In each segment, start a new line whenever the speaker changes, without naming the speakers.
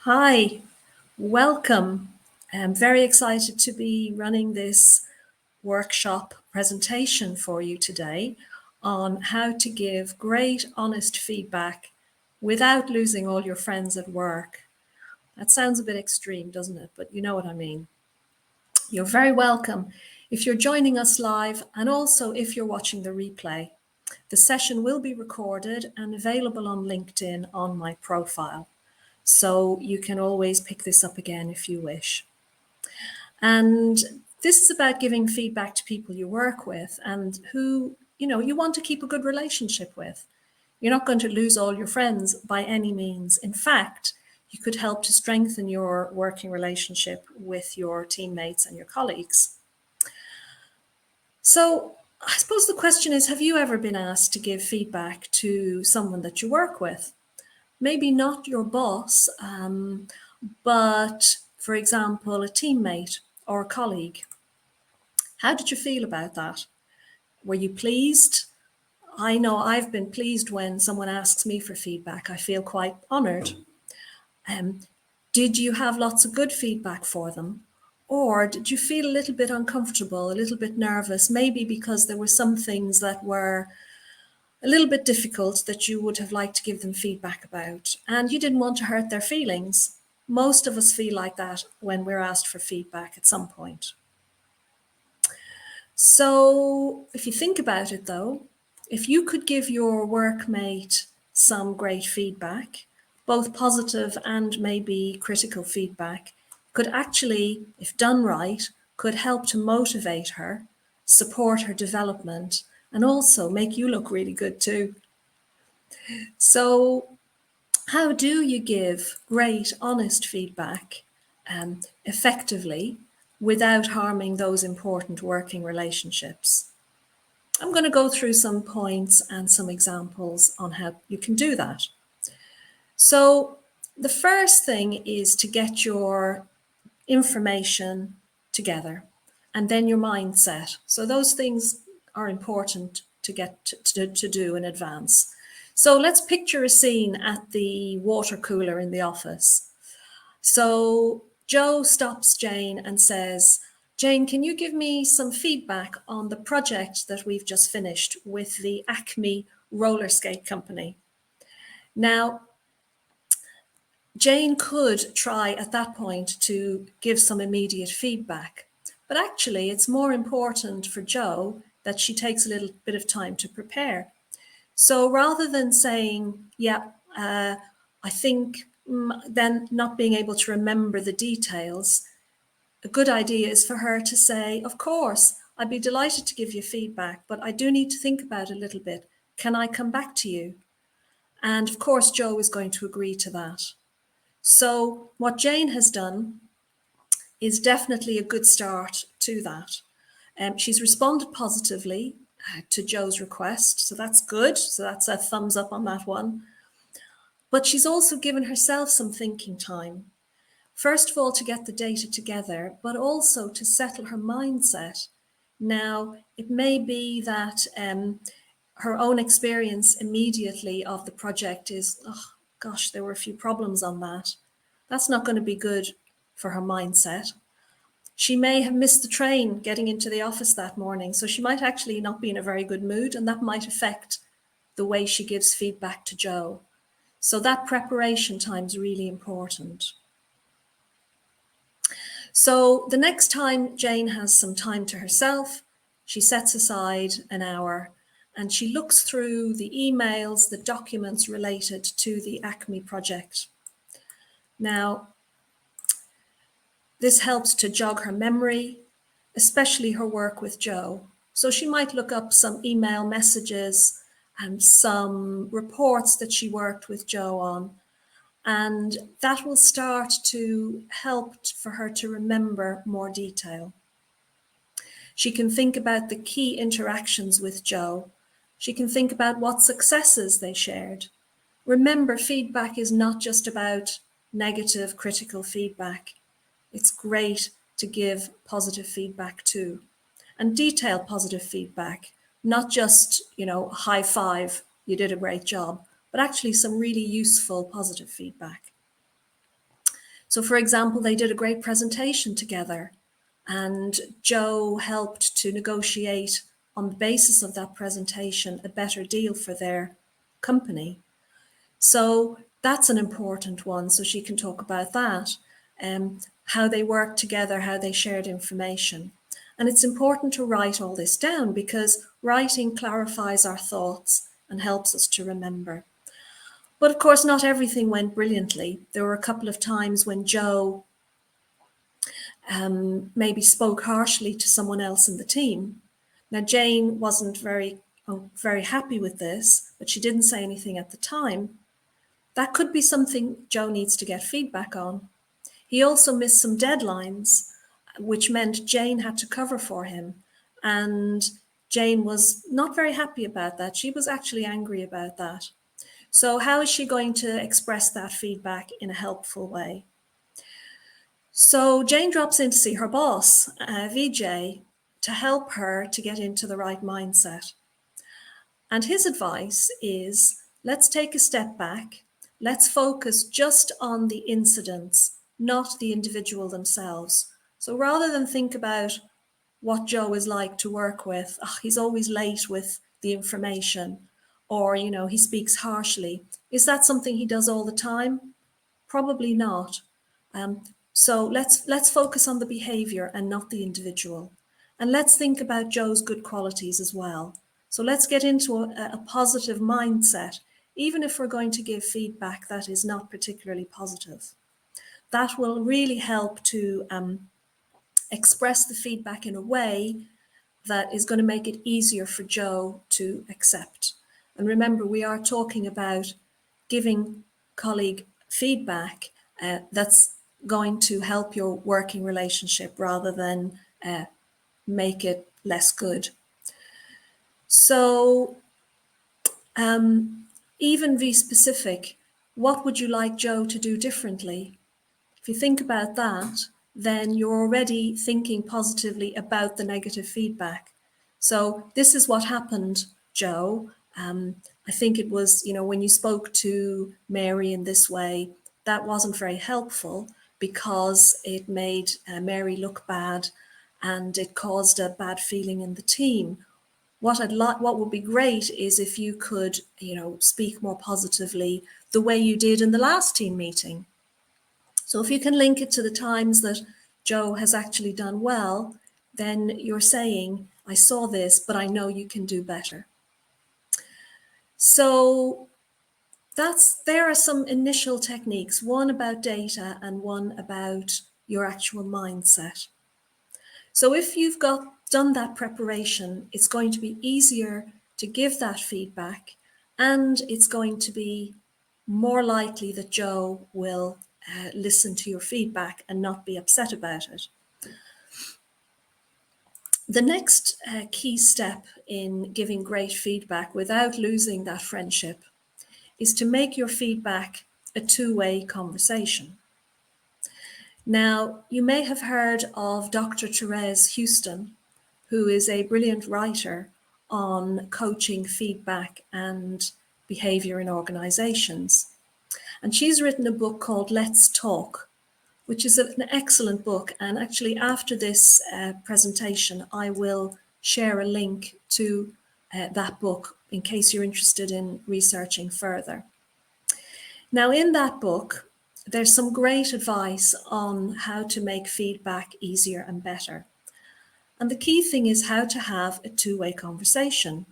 Hi, welcome. I'm very excited to be running this workshop presentation for you today on how to give great, honest feedback without losing all your friends at work. That sounds a bit extreme, doesn't it? But you know what I mean. You're very welcome if you're joining us live and also if you're watching the replay. The session will be recorded and available on LinkedIn on my profile. So you can always pick this up again if you wish. And this is about giving feedback to people you work with and who, you want to keep a good relationship with. You're not going to lose all your friends by any means. In fact, you could help to strengthen your working relationship with your teammates and your colleagues. So I suppose the question is, have you ever been asked to give feedback to someone that you work with? Maybe not your boss, but for example, a teammate or a colleague. How did you feel about that? Were you pleased? I know I've been pleased when someone asks me for feedback. I feel quite honoured. Did you have lots of good feedback for them? Or did you feel a little bit uncomfortable, a little bit nervous, maybe because there were some things that were a little bit difficult that you would have liked to give them feedback about, and you didn't want to hurt their feelings? Most of us feel like that when we're asked for feedback at some point. So if you think about it though, if you could give your workmate some great feedback, both positive and maybe critical feedback, could actually, if done right, could help to motivate her, support her development, and also make you look really good too. So how do you give great, honest feedback effectively without harming those important working relationships? I'm going to go through some points and some examples on how you can do that. So the first thing is to get your information together and then your mindset. So those things are important to get to do in advance. So let's picture a scene at the water cooler in the office. So Joe stops Jane and says, Jane, can you give me some feedback on the project that we've just finished with the Acme roller skate company? Now, Jane could try at that point to give some immediate feedback, but actually it's more important for Joe that she takes a little bit of time to prepare. So rather than saying, I think, then not being able to remember the details, a good idea is for her to say, of course, I'd be delighted to give you feedback, but I do need to think about it a little bit. Can I come back to you? And of course, Joe is going to agree to that. So what Jane has done is definitely a good start to that. She's responded positively to Joe's request, so that's good. So that's a thumbs up on that one. But she's also given herself some thinking time. First of all, to get the data together, but also to settle her mindset. Now, it may be that her own experience immediately of the project is, oh gosh, there were a few problems on that. That's not going to be good for her mindset. She may have missed the train getting into the office that morning, so she might actually not be in a very good mood, and that might affect the way she gives feedback to Joe. So that preparation time is really important. So the next time Jane has some time to herself, she sets aside an hour and she looks through the emails, the documents related to the Acme project. Now, this helps to jog her memory, especially her work with Joe. So she might look up some email messages and some reports that she worked with Joe on, and that will start to help for her to remember more detail. She can think about the key interactions with Joe. She can think about what successes they shared. Remember, feedback is not just about negative, critical feedback. It's great to give positive feedback too, and detailed positive feedback, not just, high five, you did a great job, but actually some really useful positive feedback. So for example, they did a great presentation together and Joe helped to negotiate on the basis of that presentation a better deal for their company. So that's an important one. So she can talk about that, how they worked together, how they shared information. And it's important to write all this down because writing clarifies our thoughts and helps us to remember. But of course, not everything went brilliantly. There were a couple of times when Joe maybe spoke harshly to someone else in the team. Now, Jane wasn't very happy with this, but she didn't say anything at the time. That could be something Joe needs to get feedback on. He also missed some deadlines, which meant Jane had to cover for him. And Jane was not very happy about that. She was actually angry about that. So how is she going to express that feedback in a helpful way? So Jane drops in to see her boss, VJ, to help her to get into the right mindset. And his advice is, let's take a step back. Let's focus just on the incidents, not the individual themselves. So rather than think about what Joe is like to work with, he's always late with the information, or, he speaks harshly. Is that something he does all the time? Probably not. So let's focus on the behavior and not the individual. And let's think about Joe's good qualities as well. So let's get into a positive mindset, even if we're going to give feedback that is not particularly positive. That will really help to express the feedback in a way that is going to make it easier for Joe to accept. And remember, we are talking about giving colleague feedback that's going to help your working relationship rather than make it less good. So even be specific. What would you like Joe to do differently? If you think about that, then you're already thinking positively about the negative feedback. So this is what happened, Joe. I think it was, when you spoke to Mary in this way, that wasn't very helpful because it made Mary look bad and it caused a bad feeling in the team. What would be great is if you could, speak more positively the way you did in the last team meeting. So if you can link it to the times that Joe has actually done well, then you're saying, I saw this, but I know you can do better. So there are some initial techniques, one about data and one about your actual mindset. So if you've done that preparation, it's going to be easier to give that feedback, and it's going to be more likely that Joe will listen to your feedback and not be upset about it. The next key step in giving great feedback without losing that friendship is to make your feedback a two-way conversation. Now, you may have heard of Dr. Therese Houston, who is a brilliant writer on coaching, feedback, and behavior in organizations. And she's written a book called Let's Talk, which is an excellent book. And actually, after this presentation, I will share a link to that book in case you're interested in researching further. Now, in that book, there's some great advice on how to make feedback easier and better. And the key thing is how to have a two-way conversation.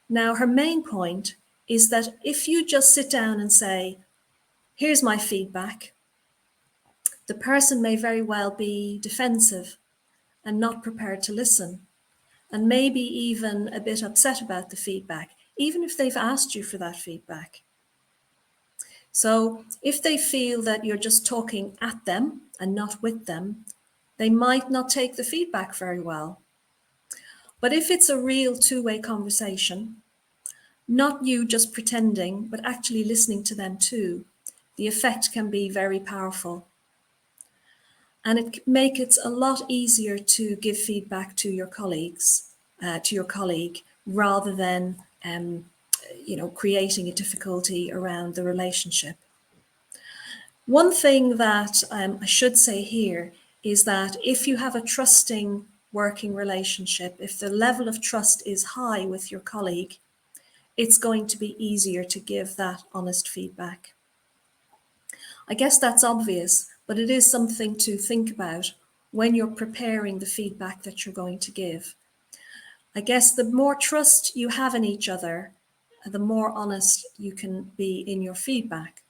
Now, her main point is that if you just sit down and say, here's my feedback, the person may very well be defensive and not prepared to listen, and maybe even a bit upset about the feedback, even if they've asked you for that feedback. So if they feel that you're just talking at them and not with them, they might not take the feedback very well. But if it's a real two-way conversation, not you just pretending, but actually listening to them too, the effect can be very powerful. And it makes it a lot easier to give feedback to your colleagues, to your colleague, rather than creating a difficulty around the relationship. One thing that I should say here is that if you have a trusting working relationship, if the level of trust is high with your colleague, it's going to be easier to give that honest feedback. I guess that's obvious, but it is something to think about when you're preparing the feedback that you're going to give. I guess the more trust you have in each other, the more honest you can be in your feedback.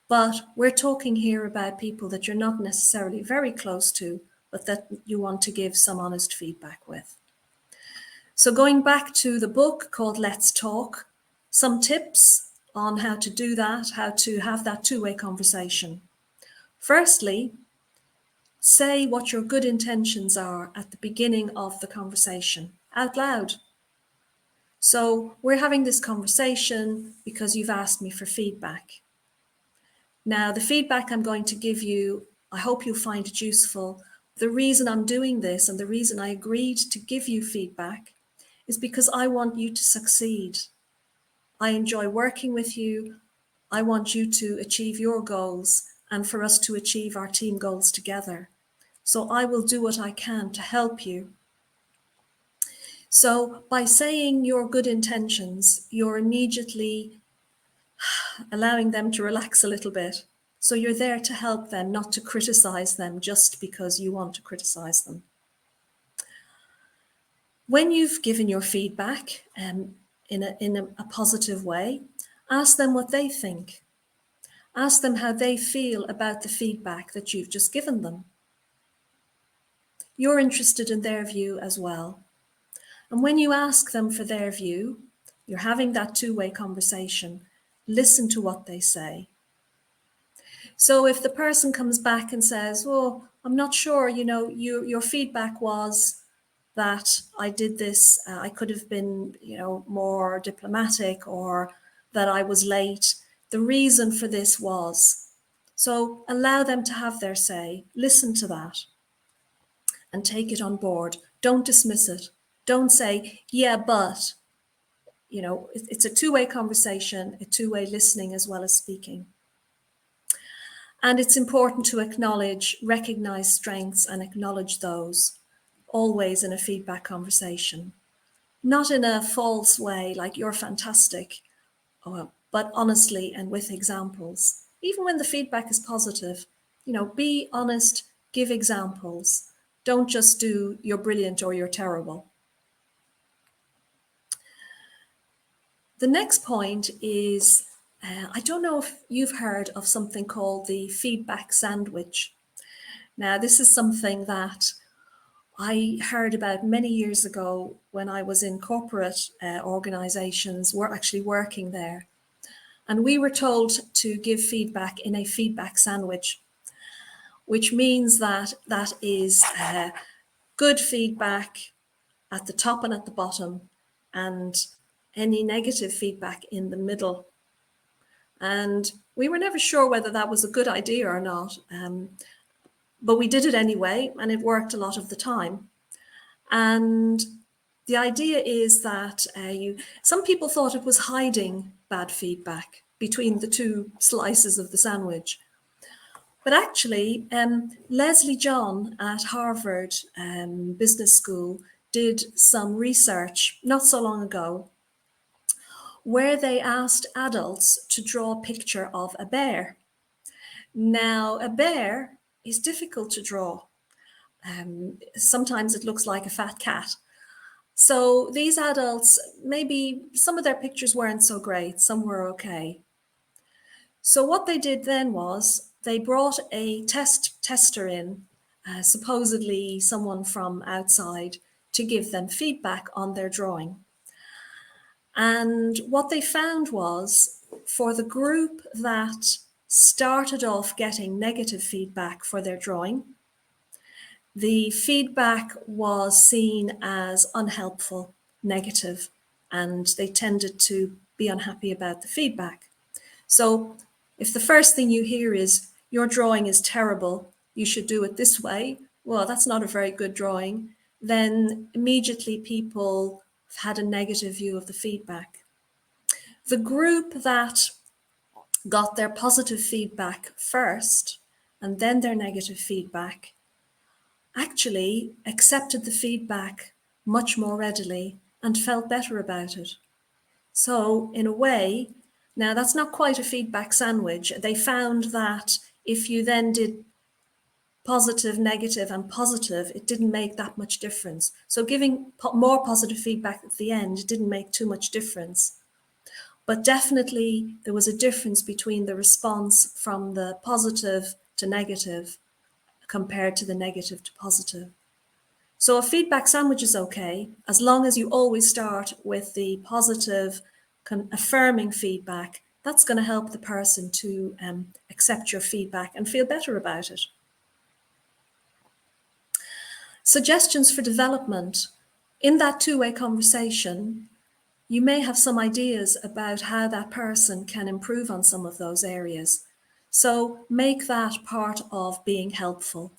But we're talking here about people that you're not necessarily very close to, but that you want to give some honest feedback with. So going back to the book called Let's Talk, some tips on how to do that, how to have that two-way conversation. Firstly, say what your good intentions are at the beginning of the conversation, out loud. So we're having this conversation because you've asked me for feedback. Now, the feedback I'm going to give you, I hope you'll find it useful. The reason I'm doing this and the reason I agreed to give you feedback is because I want you to succeed. I enjoy working with you. I want you to achieve your goals and for us to achieve our team goals together. So I will do what I can to help you. So by saying your good intentions, you're immediately allowing them to relax a little bit. So you're there to help them, not to criticize them just because you want to criticize them. When you've given your feedback in a positive way, ask them what they think. Ask them how they feel about the feedback that you've just given them. You're interested in their view as well. And when you ask them for their view, you're having that two-way conversation. Listen to what they say. So if the person comes back and says, "Oh, I'm not sure, your feedback was that I did this, I could have been, more diplomatic, or that I was late. The reason for this was." So allow them to have their say, listen to that and take it on board. Don't dismiss it. Don't say, "Yeah, but," it's a two-way conversation, a two-way listening as well as speaking. And it's important to recognize strengths and acknowledge those, always in a feedback conversation. Not in a false way, like "you're fantastic," but honestly and with examples. Even when the feedback is positive, be honest, give examples. Don't just do "you're brilliant" or "you're terrible." The next point is, I don't know if you've heard of something called the feedback sandwich. Now, this is something that I heard about many years ago when I was in corporate organizations, we're actually working there. And we were told to give feedback in a feedback sandwich, which means that that is good feedback at the top and at the bottom, and any negative feedback in the middle. And we were never sure whether that was a good idea or not, but we did it anyway, and it worked a lot of the time. And the idea is that some people thought it was hiding bad feedback between the two slices of the sandwich. But actually, Leslie John at Harvard Business School did some research not so long ago where they asked adults to draw a picture of a bear. Now, a bear is difficult to draw. Sometimes it looks like a fat cat. So these adults, maybe some of their pictures weren't so great, some were okay. So what they did then was they brought a tester in, supposedly someone from outside, to give them feedback on their drawing. And what they found was, for the group that started off getting negative feedback for their drawing, the feedback was seen as unhelpful, negative, and they tended to be unhappy about the feedback. So if the first thing you hear is, "Your drawing is terrible, you should do it this way," well, that's not a very good drawing. Then immediately people had a negative view of the feedback. The group that got their positive feedback first and then their negative feedback, actually accepted the feedback much more readily and felt better about it. So in a way, now that's not quite a feedback sandwich. They found that if you then did positive, negative, and positive, it didn't make that much difference. So giving more positive feedback at the end didn't make too much difference. But definitely there was a difference between the response from the positive to negative compared to the negative to positive. So a feedback sandwich is okay, as long as you always start with the positive, affirming feedback. That's going to help the person to accept your feedback and feel better about it. Suggestions for development. In that two-way conversation, you may have some ideas about how that person can improve on some of those areas. So make that part of being helpful.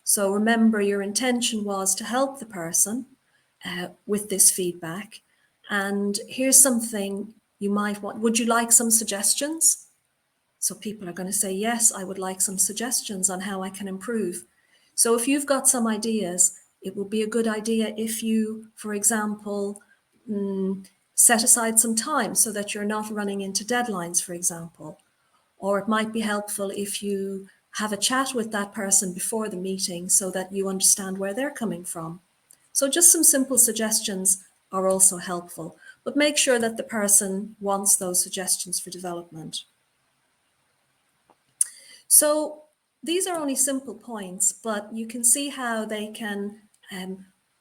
So remember, your intention was to help the person with this feedback. And here's something you might want. Would you like some suggestions? So people are going to say, yes, I would like some suggestions on how I can improve. So if you've got some ideas, it would be a good idea if you, for example, set aside some time so that you're not running into deadlines, for example. Or it might be helpful if you have a chat with that person before the meeting so that you understand where they're coming from. So just some simple suggestions are also helpful, but make sure that the person wants those suggestions for development. So these are only simple points, but you can see how they can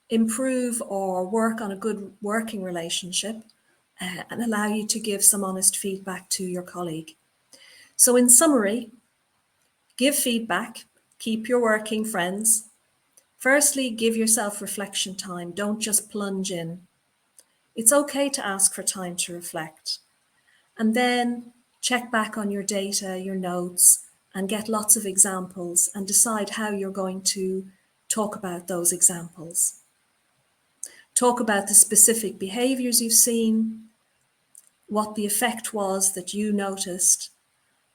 improve or work on a good working relationship and allow you to give some honest feedback to your colleague. So in summary, give feedback, keep your working friends. Firstly, give yourself reflection time. Don't just plunge in. It's okay to ask for time to reflect. And then check back on your data, your notes, and get lots of examples and decide how you're going to talk about those examples. Talk about the specific behaviours you've seen, what the effect was that you noticed,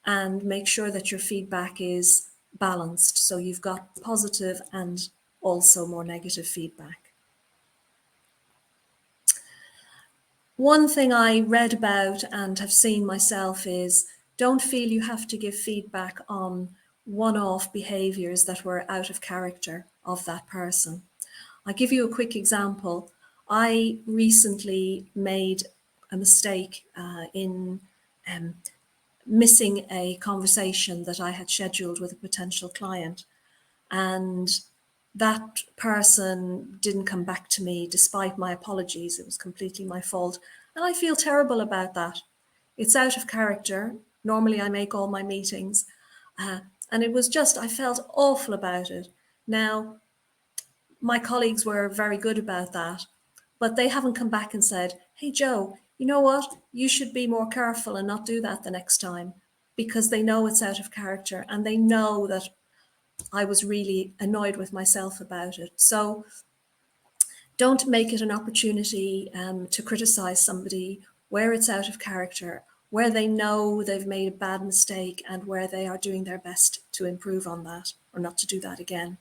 and make sure that your feedback is balanced. So you've got positive and also more negative feedback. One thing I read about and have seen myself is don't feel you have to give feedback on one-off behaviours that were out of character of that person. I'll give you a quick example. I recently made a mistake in missing a conversation that I had scheduled with a potential client. And that person didn't come back to me despite my apologies. It was completely my fault. And I feel terrible about that. It's out of character. Normally I make all my meetings. And it was just, I felt awful about it. Now, my colleagues were very good about that, but they haven't come back and said, hey, Joe, you know what? You should be more careful and not do that the next time, because they know it's out of character and they know that I was really annoyed with myself about it. So don't make it an opportunity to criticize somebody where it's out of character, where they know they've made a bad mistake and where they are doing their best to improve on that or not to do that again.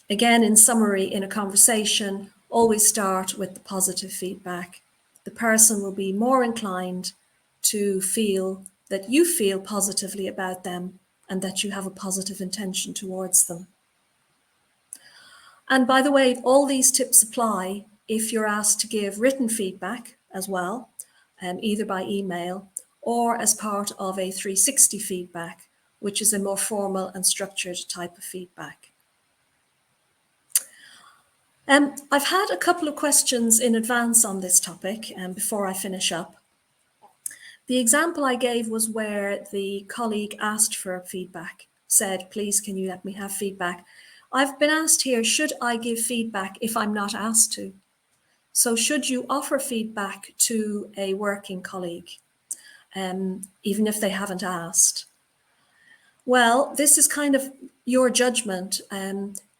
Again, in summary, in a conversation, always start with the positive feedback. The person will be more inclined to feel that you feel positively about them and that you have a positive intention towards them. And by the way, all these tips apply if you're asked to give written feedback as well, either by email or as part of a 360 feedback, which is a more formal and structured type of feedback. I've had a couple of questions in advance on this topic before I finish up. The example I gave was where the colleague asked for feedback, said, please, can you let me have feedback? I've been asked here, should I give feedback if I'm not asked to? So should you offer feedback to a working colleague, even if they haven't asked? Well, this is kind of your judgment.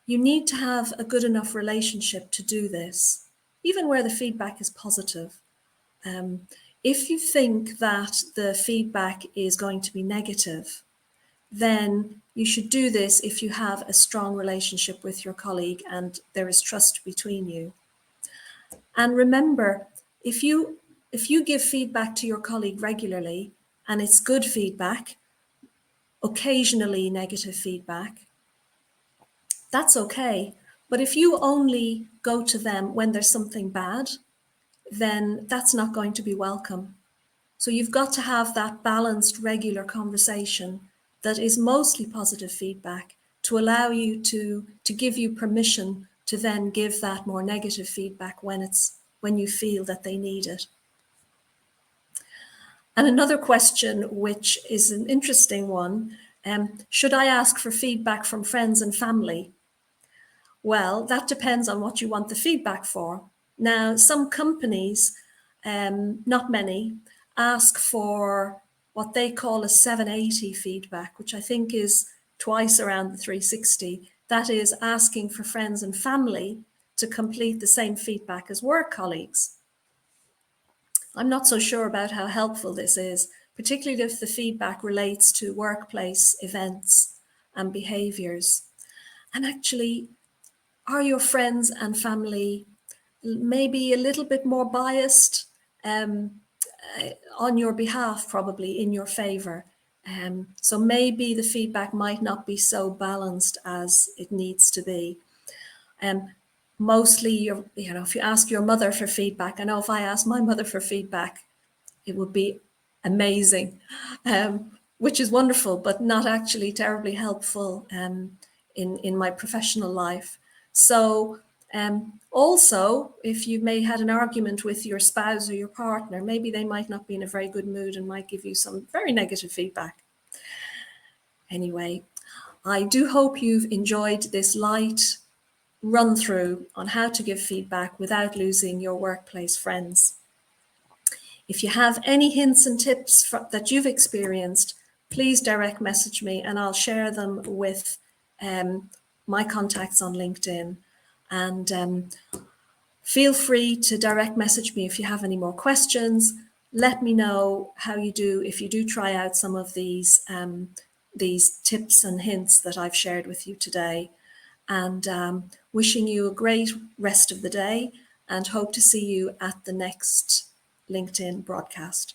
You need to have a good enough relationship to do this, even where the feedback is positive. If you think that the feedback is going to be negative, then you should do this if you have a strong relationship with your colleague and there is trust between you. And remember, if you give feedback to your colleague regularly and it's good feedback, occasionally negative feedback, that's okay. But if you only go to them when there's something bad, then that's not going to be welcome. So you've got to have that balanced, regular conversation that is mostly positive feedback to allow you to give you permission to then give that more negative feedback when you feel that they need it. And another question, which is an interesting one, should I ask for feedback from friends and family? Well, that depends on what you want the feedback for. Now, some companies, not many, ask for what they call a 780 feedback, which I think is twice around the 360. That is asking for friends and family to complete the same feedback as work colleagues. I'm not so sure about how helpful this is, particularly if the feedback relates to workplace events and behaviours. And actually, are your friends and family maybe a little bit more biased on your behalf, probably in your favour? So maybe the feedback might not be so balanced as it needs to be. Mostly, if you ask your mother for feedback, I know if I asked my mother for feedback, it would be amazing, which is wonderful, but not actually terribly helpful in my professional life. So also, if you may had an argument with your spouse or your partner, maybe they might not be in a very good mood and might give you some very negative feedback. Anyway, I do hope you've enjoyed this light run through on how to give feedback without losing your workplace friends. If you have any hints and tips that you've experienced, please direct message me and I'll share them with my contacts on LinkedIn. And feel free to direct message me if you have any more questions. Let me know how you do if you do try out some of these tips and hints that I've shared with you today. And wishing you a great rest of the day and hope to see you at the next LinkedIn broadcast.